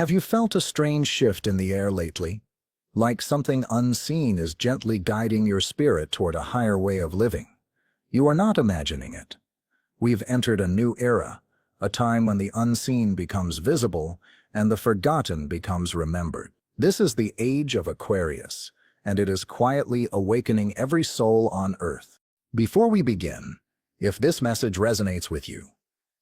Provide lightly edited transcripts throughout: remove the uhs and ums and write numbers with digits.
Have you felt a strange shift in the air lately? Like something unseen is gently guiding your spirit toward a higher way of living. You are not imagining it. We've entered a new era, a time when the unseen becomes visible and the forgotten becomes remembered. This is the age of Aquarius, and it is quietly awakening every soul on Earth. Before we begin, if this message resonates with you,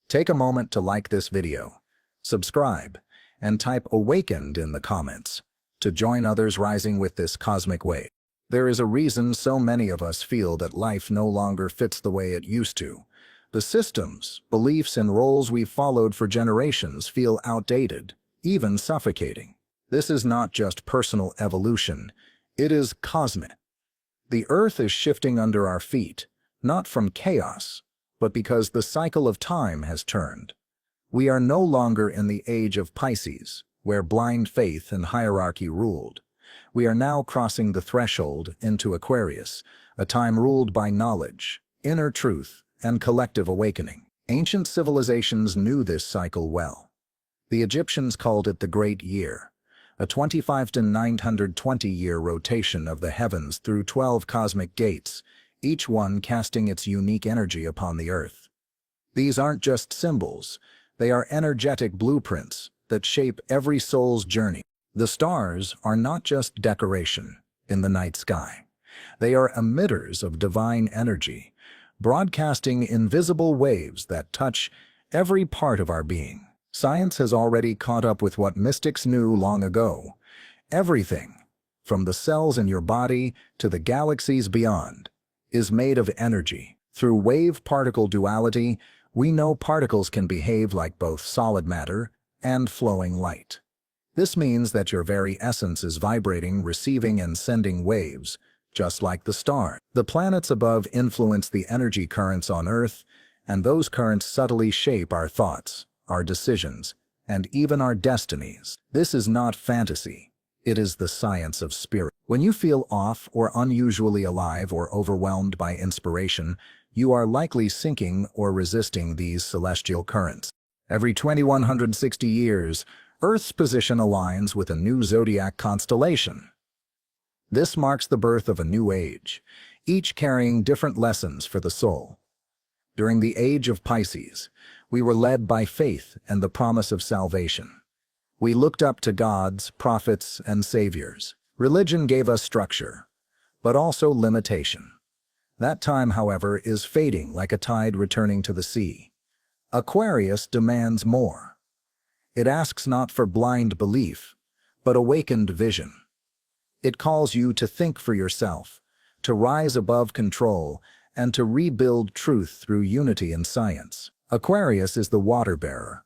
take a moment to like this video, subscribe, and type "awakened" in the comments to join others rising with this cosmic wave. There is a reason so many of us feel that life no longer fits the way it used to. The systems, beliefs, and roles we've followed for generations feel outdated, even suffocating. This is not just personal evolution, it is cosmic. The Earth is shifting under our feet, not from chaos, but because the cycle of time has turned. We are no longer in the age of Pisces, where blind faith and hierarchy ruled. We are now crossing the threshold into Aquarius, a time ruled by knowledge, inner truth, and collective awakening. Ancient civilizations knew this cycle well. The Egyptians called it the Great Year, a 25 to 920-year rotation of the heavens through 12 cosmic gates, each one casting its unique energy upon the Earth. These aren't just symbols, they are energetic blueprints that shape every soul's journey. The stars are not just decoration in the night sky. They are emitters of divine energy, broadcasting invisible waves that touch every part of our being. Science has already caught up with what mystics knew long ago. Everything, from the cells in your body to the galaxies beyond, is made of energy. Through wave-particle duality, we know particles can behave like both solid matter and flowing light. This means that your very essence is vibrating, receiving, and sending waves, just like the stars. The planets above influence the energy currents on Earth, and those currents subtly shape our thoughts, our decisions, and even our destinies. This is not fantasy. It is the science of spirit. When you feel off or unusually alive or overwhelmed by inspiration, you are likely sinking or resisting these celestial currents. Every 2160 years, Earth's position aligns with a new zodiac constellation. This marks the birth of a new age, each carrying different lessons for the soul. During the age of Pisces, we were led by faith and the promise of salvation. We looked up to gods, prophets, and saviors. Religion gave us structure, but also limitation. That time, however, is fading like a tide returning to the sea. Aquarius demands more. It asks not for blind belief, but awakened vision. It calls you to think for yourself, to rise above control, and to rebuild truth through unity and science. Aquarius is the water bearer,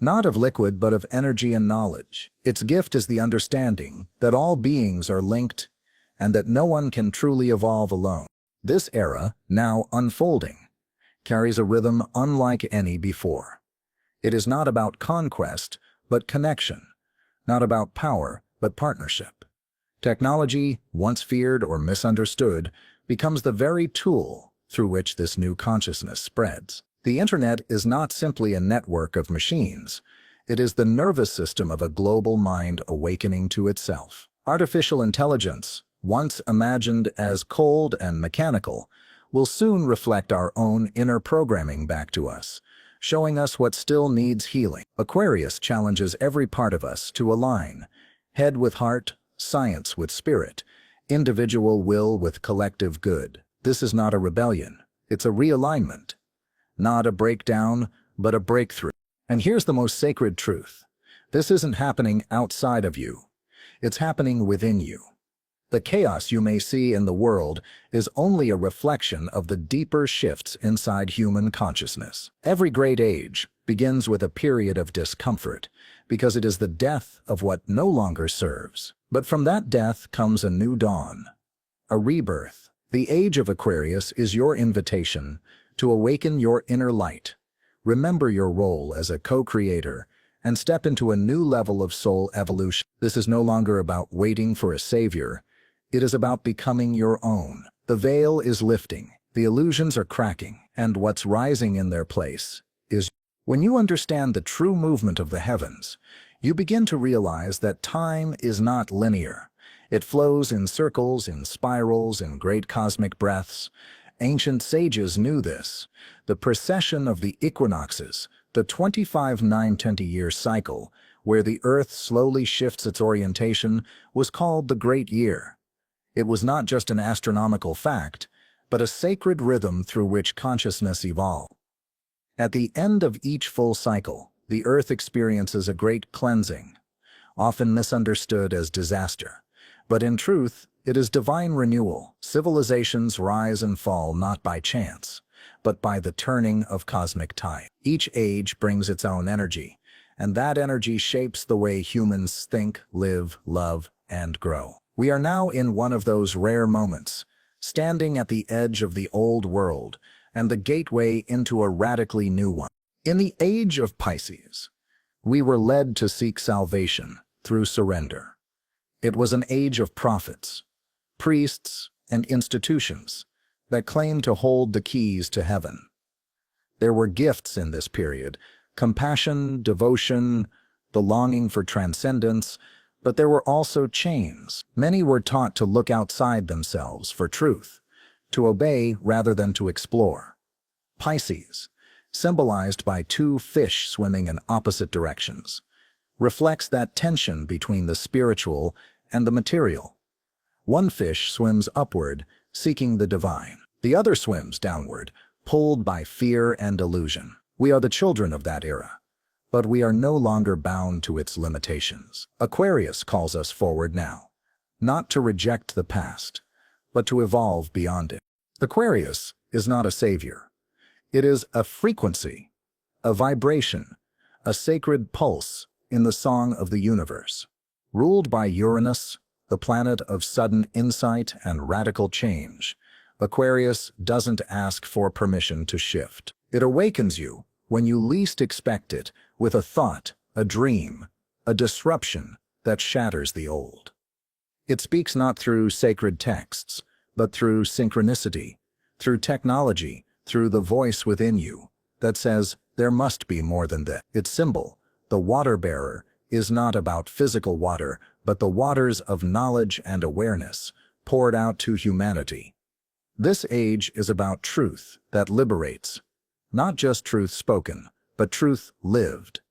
not of liquid but of energy and knowledge. Its gift is the understanding that all beings are linked and that no one can truly evolve alone. This era, now unfolding, carries a rhythm unlike any before. It is not about conquest, but connection, not about power, but partnership. Technology, once feared or misunderstood, becomes the very tool through which this new consciousness spreads. The Internet is not simply a network of machines. It is the nervous system of a global mind awakening to itself. Artificial intelligence, once imagined as cold and mechanical, will soon reflect our own inner programming back to us, showing us what still needs healing. Aquarius challenges every part of us to align, head with heart, science with spirit, individual will with collective good. This is not a rebellion, it's a realignment. Not a breakdown, but a breakthrough. And here's the most sacred truth. This isn't happening outside of you. It's happening within you. The chaos you may see in the world is only a reflection of the deeper shifts inside human consciousness. Every great age begins with a period of discomfort, because it is the death of what no longer serves. But from that death comes a new dawn, a rebirth. The age of Aquarius is your invitation to awaken your inner light, remember your role as a co-creator, and step into a new level of soul evolution. This is no longer about waiting for a savior. It is about becoming your own. The veil is lifting, the illusions are cracking, and what's rising in their place is. When you understand the true movement of the heavens, You begin to realize that time is not linear. It flows in circles, in spirals, in great cosmic breaths. Ancient sages knew this. The precession of the equinoxes, the 25/9/20-year cycle, where the Earth slowly shifts its orientation, was called the Great Year. It was not just an astronomical fact, but a sacred rhythm through which consciousness evolved. At the end of each full cycle, the Earth experiences a great cleansing, often misunderstood as disaster. But in truth, it is divine renewal. Civilizations rise and fall not by chance, but by the turning of cosmic tide. Each age brings its own energy, and that energy shapes the way humans think, live, love, and grow. We are now in one of those rare moments, standing at the edge of the old world and the gateway into a radically new one. In the age of Pisces, we were led to seek salvation through surrender. It was an age of prophets, priests, and institutions that claimed to hold the keys to heaven. There were gifts in this period: compassion, devotion, the longing for transcendence, but there were also chains. Many were taught to look outside themselves for truth, to obey rather than to explore. Pisces, symbolized by two fish swimming in opposite directions, reflects that tension between the spiritual and the material. One fish swims upward, seeking the divine. The other swims downward, pulled by fear and illusion. We are the children of that era, but we are no longer bound to its limitations. Aquarius calls us forward now, not to reject the past, but to evolve beyond it. Aquarius is not a savior. It is a frequency, a vibration, a sacred pulse in the song of the universe. Ruled by Uranus, the planet of sudden insight and radical change, Aquarius doesn't ask for permission to shift. It awakens you when you least expect it, with a thought, a dream, a disruption that shatters the old. It speaks not through sacred texts, but through synchronicity, through technology, through the voice within you that says there must be more than this. Its symbol, the water bearer, is not about physical water, but the waters of knowledge and awareness poured out to humanity. This age is about truth that liberates, not just truth spoken, but truth lived.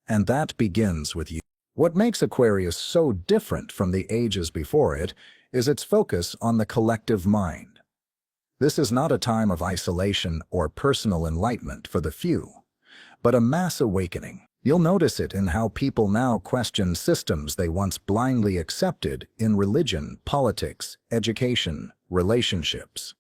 And that begins with you. What makes Aquarius so different from the ages before it is its focus on the collective mind. This is not a time of isolation or personal enlightenment for the few, but a mass awakening. You'll notice it in how people now question systems they once blindly accepted in religion, politics, education, relationships.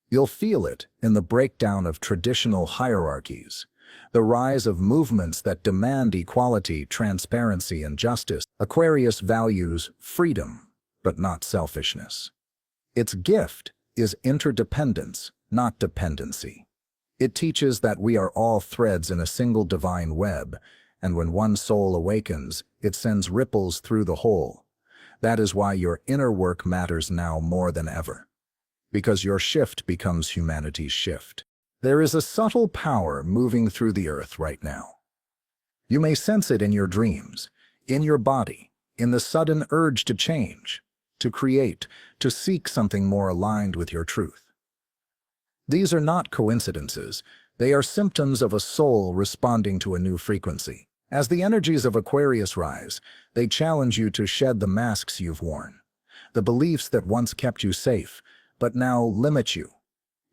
You'll feel it in the breakdown of traditional hierarchies, the rise of movements that demand equality, transparency, and justice. Aquarius values freedom, but not selfishness. Its gift is interdependence, not dependency. It teaches that we are all threads in a single divine web, and when one soul awakens, it sends ripples through the whole. That is why your inner work matters now more than ever, because your shift becomes humanity's shift. There is a subtle power moving through the earth right now. You may sense it in your dreams, in your body, in the sudden urge to change, to create, to seek something more aligned with your truth. These are not coincidences. They are symptoms of a soul responding to a new frequency. As the energies of Aquarius rise, they challenge you to shed the masks you've worn, the beliefs that once kept you safe, but now limit you.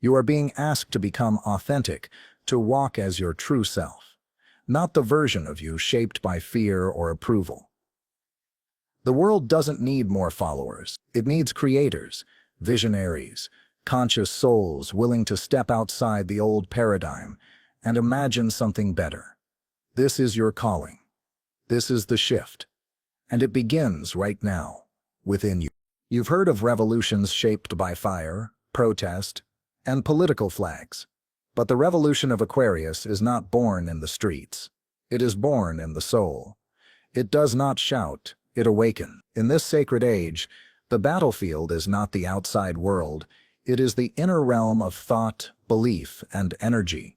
You are being asked to become authentic, to walk as your true self, not the version of you shaped by fear or approval. The world doesn't need more followers. It needs creators, visionaries, conscious souls willing to step outside the old paradigm and imagine something better. This is your calling. This is the shift. And it begins right now, within you. You've heard of revolutions shaped by fire, protest, and political flags. But the revolution of Aquarius is not born in the streets. It is born in the soul. It does not shout, it awakens. In this sacred age, the battlefield is not the outside world. It is the inner realm of thought, belief, and energy.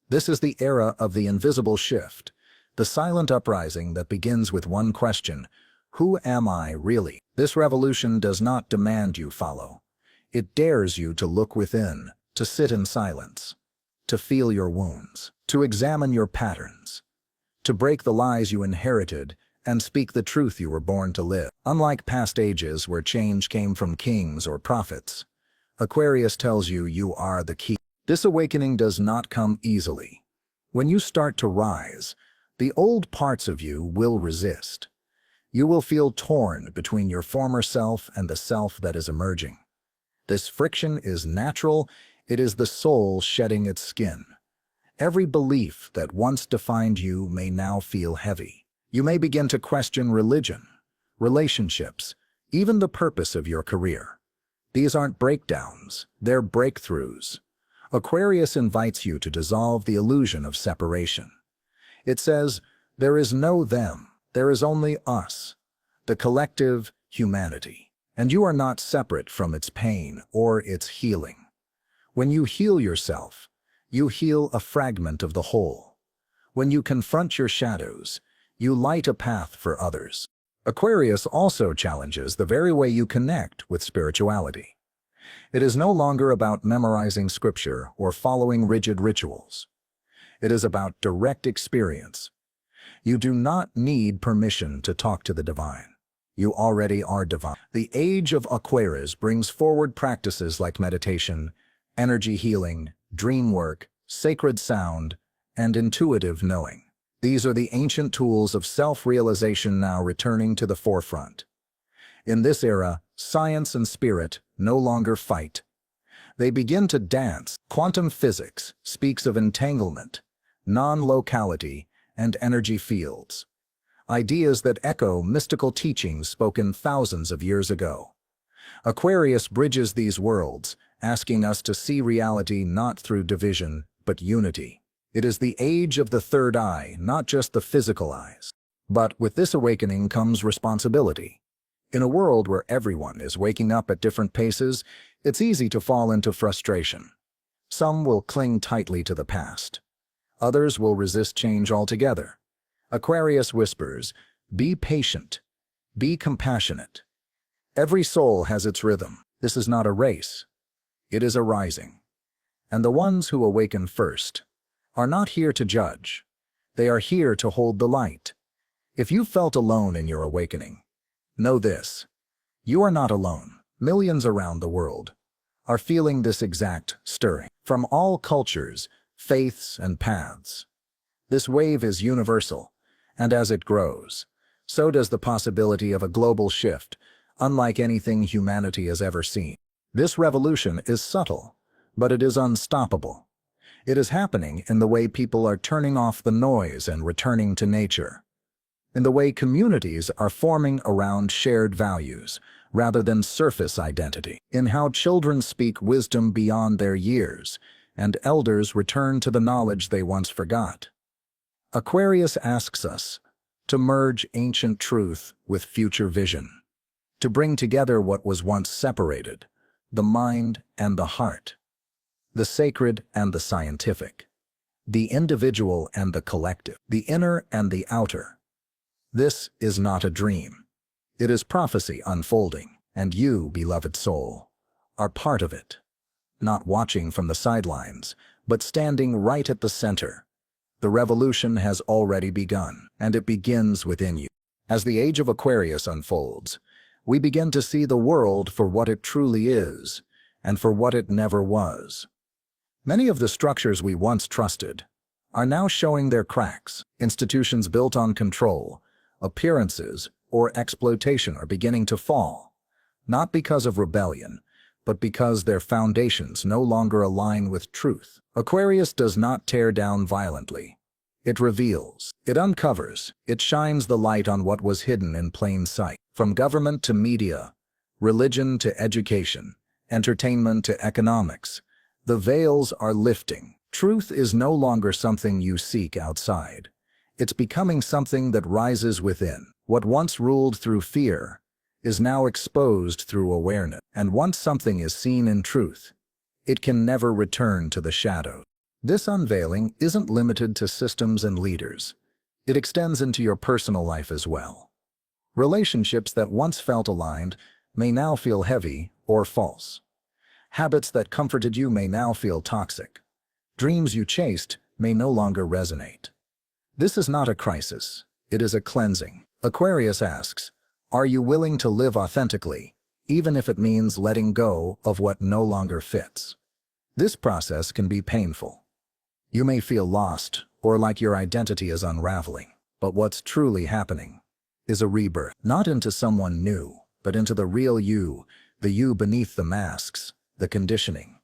This is the era of the invisible shift, The silent uprising that begins with one question: who am I really? This revolution does not demand you follow. It dares you to look within, to sit in silence, to feel your wounds, to examine your patterns, to break the lies you inherited and speak the truth you were born to live. Unlike past ages where change came from kings or prophets, Aquarius tells you you are the key. This awakening does not come easily. When you start to rise, the old parts of you will resist. You will feel torn between your former self and the self that is emerging. This friction is natural. It is the soul shedding its skin. Every belief that once defined you may now feel heavy. You may begin to question religion, relationships, even the purpose of your career. These aren't breakdowns, they're breakthroughs. Aquarius invites you to dissolve the illusion of separation. It says, there is no them, there is only us, the collective humanity, and you are not separate from its pain or its healing. When you heal yourself, you heal a fragment of the whole. When you confront your shadows, you light a path for others. Aquarius also challenges the very way you connect with spirituality. It is no longer about memorizing scripture or following rigid rituals. It is about direct experience. You do not need permission to talk to the divine. You already are divine. The age of Aquarius brings forward practices like meditation, energy healing, dream work, sacred sound, and intuitive knowing. These are the ancient tools of self-realization now returning to the forefront. In this era, science and spirit no longer fight. They begin to dance. Quantum physics speaks of entanglement, non-locality, and energy fields. Ideas that echo mystical teachings spoken thousands of years ago. Aquarius bridges these worlds, asking us to see reality not through division, but unity. It is the age of the third eye, not just the physical eyes. But with this awakening comes responsibility. In a world where everyone is waking up at different paces, it's easy to fall into frustration. Some will cling tightly to the past. Others will resist change altogether. Aquarius whispers, be patient, be compassionate. Every soul has its rhythm. This is not a race. It is a rising. And the ones who awaken first are not here to judge. They are here to hold the light. If you felt alone in your awakening, know this: you are not alone. Millions around the world are feeling this exact stirring. From all cultures, faiths, and paths. This wave is universal, and as it grows, so does the possibility of a global shift, unlike anything humanity has ever seen. This revolution is subtle, but it is unstoppable. It is happening in the way people are turning off the noise and returning to nature, in the way communities are forming around shared values rather than surface identity, in how children speak wisdom beyond their years and elders return to the knowledge they once forgot. Aquarius asks us to merge ancient truth with future vision, to bring together what was once separated, the mind and the heart, the sacred and the scientific, the individual and the collective, the inner and the outer. This is not a dream. It is prophecy unfolding, and you, beloved soul, are part of it. Not watching from the sidelines, but standing right at the center. The revolution has already begun, and it begins within you. As the age of Aquarius unfolds, we begin to see the world for what it truly is, and for what it never was. Many of the structures we once trusted are now showing their cracks. Institutions built on control, appearances, or exploitation are beginning to fall, not because of rebellion, but because their foundations no longer align with truth. Aquarius does not tear down violently. It reveals, it uncovers, it shines the light on what was hidden in plain sight. From government to media, religion to education, entertainment to economics, the veils are lifting. Truth is no longer something you seek outside. It's becoming something that rises within. What once ruled through fear is now exposed through awareness. And once something is seen in truth, it can never return to the shadows. This unveiling isn't limited to systems and leaders. It extends into your personal life as well. Relationships that once felt aligned may now feel heavy or false. Habits that comforted you may now feel toxic. Dreams you chased may no longer resonate. This is not a crisis. It is a cleansing. Aquarius asks, are you willing to live authentically, even if it means letting go of what no longer fits? This process can be painful. You may feel lost or like your identity is unraveling. But what's truly happening is a rebirth, not into someone new, but into the real you, the you beneath the masks, the conditioning,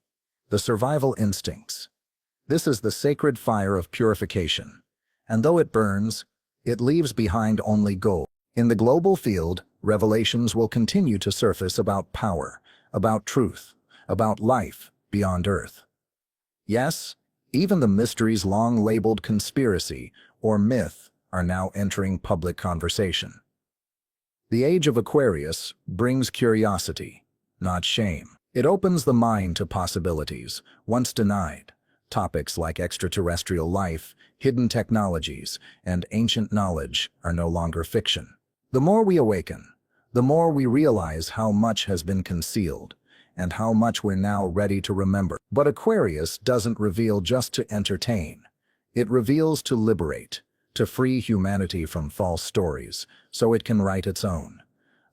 the survival instincts. This is the sacred fire of purification, and though it burns, it leaves behind only gold. In the global field, revelations will continue to surface about power, about truth, about life beyond Earth. Yes, even the mysteries long labeled conspiracy or myth are now entering public conversation. The age of Aquarius brings curiosity, not shame. It opens the mind to possibilities once denied. Topics like extraterrestrial life, hidden technologies, and ancient knowledge are no longer fiction. The more we awaken, the more we realize how much has been concealed and how much we're now ready to remember. But Aquarius doesn't reveal just to entertain. It reveals to liberate, to free humanity from false stories so it can write its own.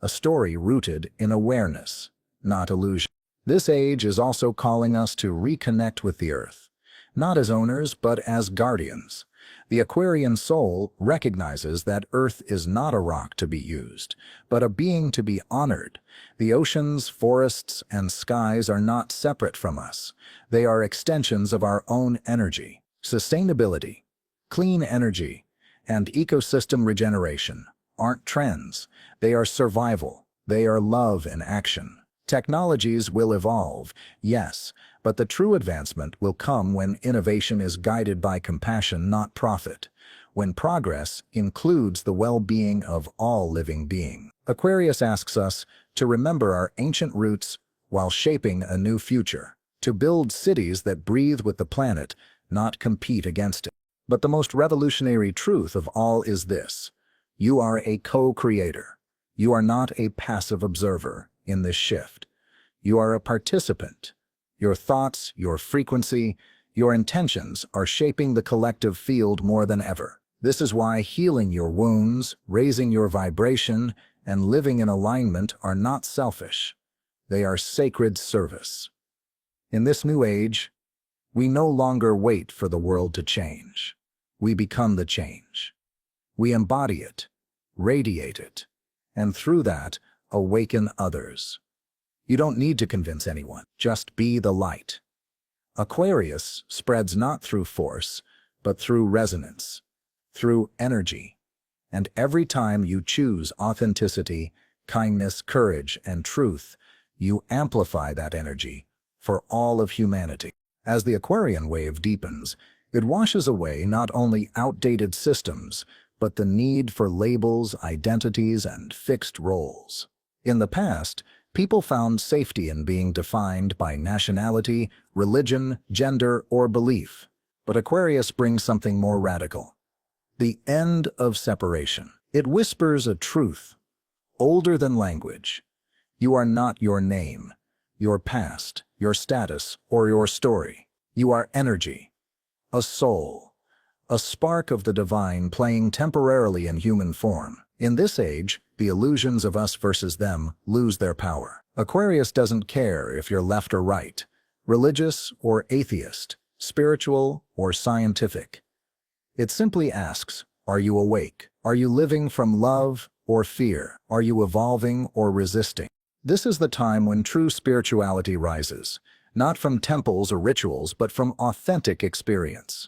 A story rooted in awareness, not illusion. This age is also calling us to reconnect with the Earth, not as owners but as guardians. The Aquarian soul recognizes that Earth is not a rock to be used, but a being to be honored. The oceans, forests, and skies are not separate from us. They are extensions of our own energy. Sustainability, clean energy, and ecosystem regeneration aren't trends. They are survival. They are love in action. Technologies will evolve, yes, but the true advancement will come when innovation is guided by compassion, not profit, when progress includes the well-being of all living beings. Aquarius asks us to remember our ancient roots while shaping a new future, to build cities that breathe with the planet, not compete against it. But the most revolutionary truth of all is this: you are a co-creator. You are not a passive observer in this shift. You are a participant. Your thoughts, your frequency, your intentions are shaping the collective field more than ever. This is why healing your wounds, raising your vibration, and living in alignment are not selfish. They are sacred service. In this new age, we no longer wait for the world to change. We become the change. We embody it, radiate it, and through that, awaken others. You don't need to convince anyone. Just be the light. Aquarius spreads not through force, but through resonance, through energy. And every time you choose authenticity, kindness, courage, and truth, you amplify that energy for all of humanity. As the Aquarian wave deepens, it washes away not only outdated systems, but the need for labels, identities, and fixed roles. In the past, people found safety in being defined by nationality, religion, gender, or belief. But Aquarius brings something more radical: the end of separation. It whispers a truth, older than language. You are not your name, your past, your status, or your story. You are energy, a soul, a spark of the divine playing temporarily in human form. In this age, the illusions of us versus them lose their power. Aquarius doesn't care if you're left or right, religious or atheist, spiritual or scientific. It simply asks, are you awake? Are you living from love or fear? Are you evolving or resisting? This is the time when true spirituality rises, not from temples or rituals, but from authentic experience.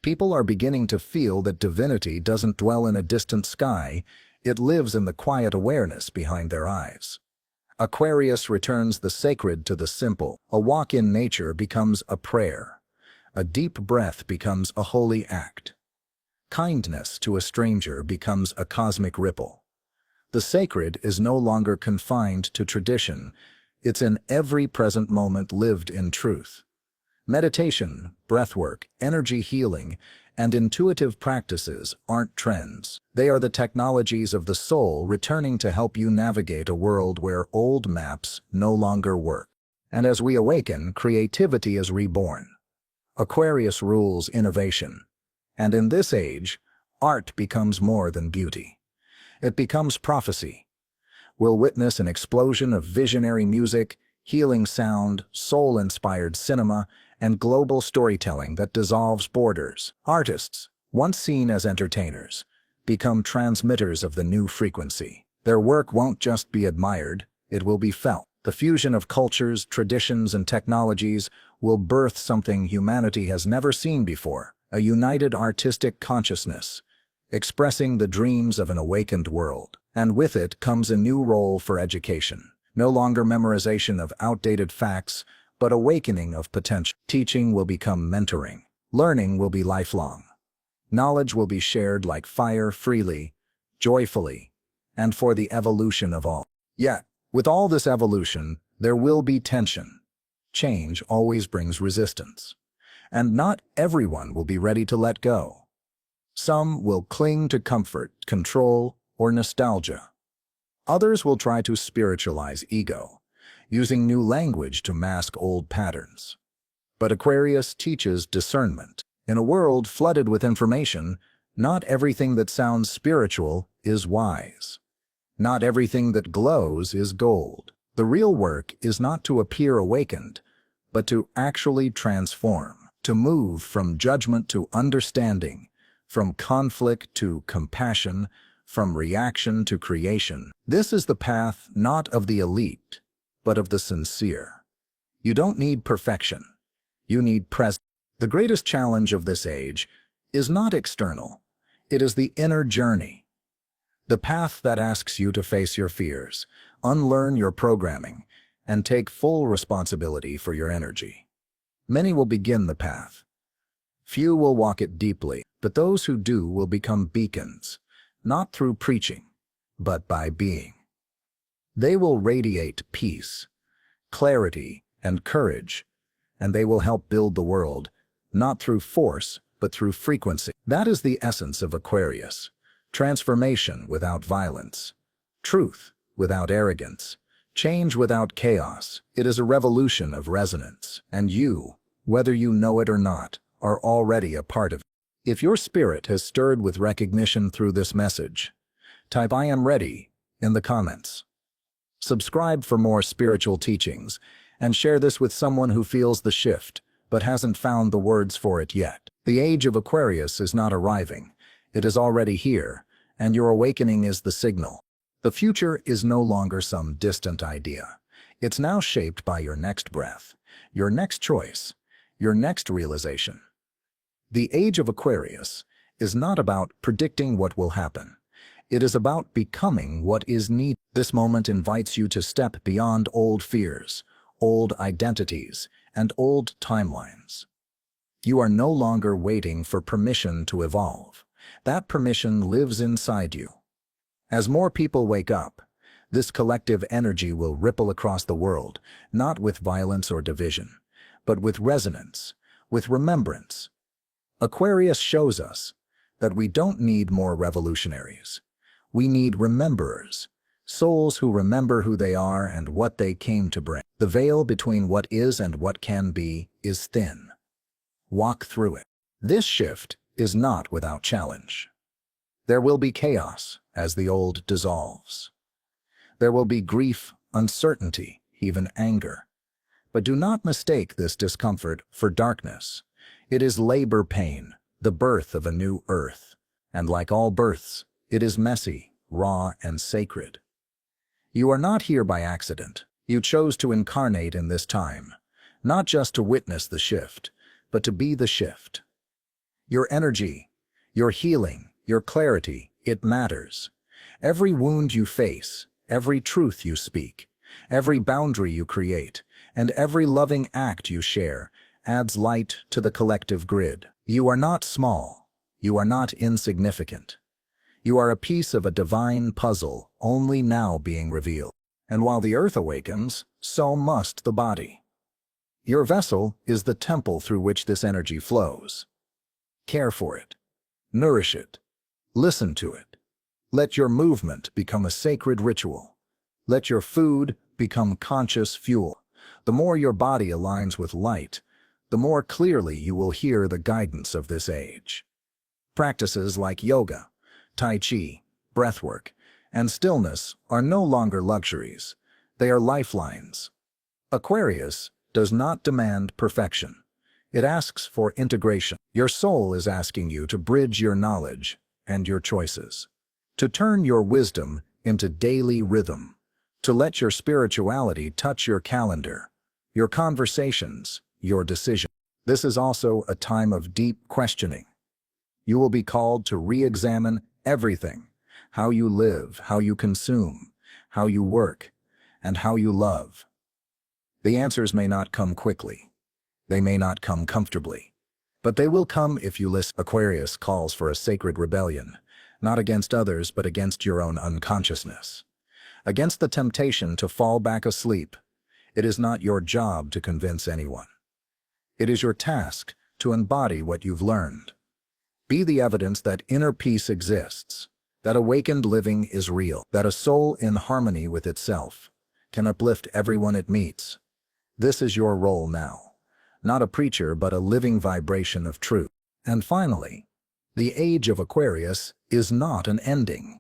People are beginning to feel that divinity doesn't dwell in a distant sky, it lives in the quiet awareness behind their eyes. Aquarius returns the sacred to the simple. A walk in nature becomes a prayer. A deep breath becomes a holy act. Kindness to a stranger becomes a cosmic ripple. The sacred is no longer confined to tradition. It's in every present moment lived in truth. Meditation, breathwork, energy healing, and intuitive practices aren't trends. They are the technologies of the soul returning to help you navigate a world where old maps no longer work. And as we awaken, creativity is reborn. Aquarius rules innovation. And in this age, art becomes more than beauty. It becomes prophecy. We'll witness an explosion of visionary music, healing sound, soul-inspired cinema, and global storytelling that dissolves borders. Artists, once seen as entertainers, become transmitters of the new frequency. Their work won't just be admired, it will be felt. The fusion of cultures, traditions, and technologies will birth something humanity has never seen before, a united artistic consciousness, expressing the dreams of an awakened world. And with it comes a new role for education. No longer memorization of outdated facts, but awakening of potential. Teaching will become mentoring. Learning will be lifelong. Knowledge will be shared like fire, freely, joyfully, and for the evolution of all. Yet, with all this evolution, there will be tension. Change always brings resistance. And not everyone will be ready to let go. Some will cling to comfort, control, or nostalgia. Others will try to spiritualize ego, using new language to mask old patterns. But Aquarius teaches discernment. In a world flooded with information, not everything that sounds spiritual is wise. Not everything that glows is gold. The real work is not to appear awakened, but to actually transform, to move from judgment to understanding, from conflict to compassion, from reaction to creation. This is the path not of the elite, but of the sincere. You don't need perfection. You need presence. The greatest challenge of this age is not external. It is the inner journey. The path that asks you to face your fears, unlearn your programming, and take full responsibility for your energy. Many will begin the path. Few will walk it deeply, but those who do will become beacons, not through preaching, but by being. They will radiate peace, clarity, and courage, and they will help build the world, not through force, but through frequency. That is the essence of Aquarius. Transformation without violence, truth without arrogance, change without chaos. It is a revolution of resonance, and you, whether you know it or not, are already a part of it. If your spirit has stirred with recognition through this message, type "I am ready" in the comments. Subscribe for more spiritual teachings, and share this with someone who feels the shift, but hasn't found the words for it yet. The age of Aquarius is not arriving. It is already here, and your awakening is the signal. The future is no longer some distant idea. It's now shaped by your next breath, your next choice, your next realization. The age of Aquarius is not about predicting what will happen. It is about becoming what is needed. This moment invites you to step beyond old fears, old identities, and old timelines. You are no longer waiting for permission to evolve. That permission lives inside you. As more people wake up, this collective energy will ripple across the world, not with violence or division, but with resonance, with remembrance. Aquarius shows us that we don't need more revolutionaries. We need rememberers, souls who remember who they are and what they came to bring. The veil between what is and what can be is thin. Walk through it. This shift is not without challenge. There will be chaos as the old dissolves. There will be grief, uncertainty, even anger. But do not mistake this discomfort for darkness. It is labor pain, the birth of a new earth. And like all births, it is messy, raw, and sacred. You are not here by accident. You chose to incarnate in this time, not just to witness the shift, but to be the shift. Your energy, your healing, your clarity, it matters. Every wound you face, every truth you speak, every boundary you create, and every loving act you share adds light to the collective grid. You are not small. You are not insignificant. You are a piece of a divine puzzle only now being revealed. And while the earth awakens, so must the body. Your vessel is the temple through which this energy flows. Care for it. Nourish it. Listen to it. Let your movement become a sacred ritual. Let your food become conscious fuel. The more your body aligns with light, the more clearly you will hear the guidance of this age. Practices like yoga, tai chi, breathwork, and stillness are no longer luxuries. They are lifelines. Aquarius does not demand perfection. It asks for integration. Your soul is asking you to bridge your knowledge and your choices, to turn your wisdom into daily rhythm, to let your spirituality touch your calendar, your conversations, your decisions. This is also a time of deep questioning. You will be called to re-examine everything: how you live, how you consume, how you work, and how you love. The answers may not come quickly. They may not come comfortably. But they will come if you listen. Aquarius calls for a sacred rebellion, not against others but against your own unconsciousness. Against the temptation to fall back asleep. It is not your job to convince anyone. It is your task to embody what you've learned. Be the evidence that inner peace exists, that awakened living is real, that a soul in harmony with itself can uplift everyone it meets. This is your role now, not a preacher but a living vibration of truth. And finally, the age of Aquarius is not an ending.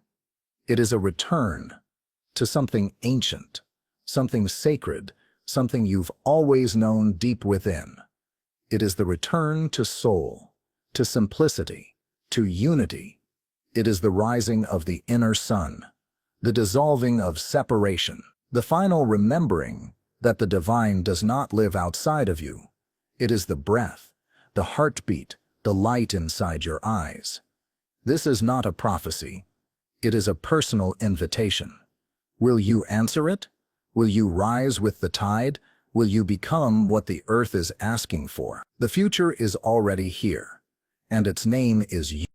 It is a return to something ancient, something sacred, something you've always known deep within. It is the return to soul, to simplicity, to unity. It is the rising of the inner sun, the dissolving of separation, the final remembering that the divine does not live outside of you. It is the breath, the heartbeat, the light inside your eyes. This is not a prophecy. It is a personal invitation. Will you answer it? Will you rise with the tide? Will you become what the earth is asking for? The future is already here, and its name is you.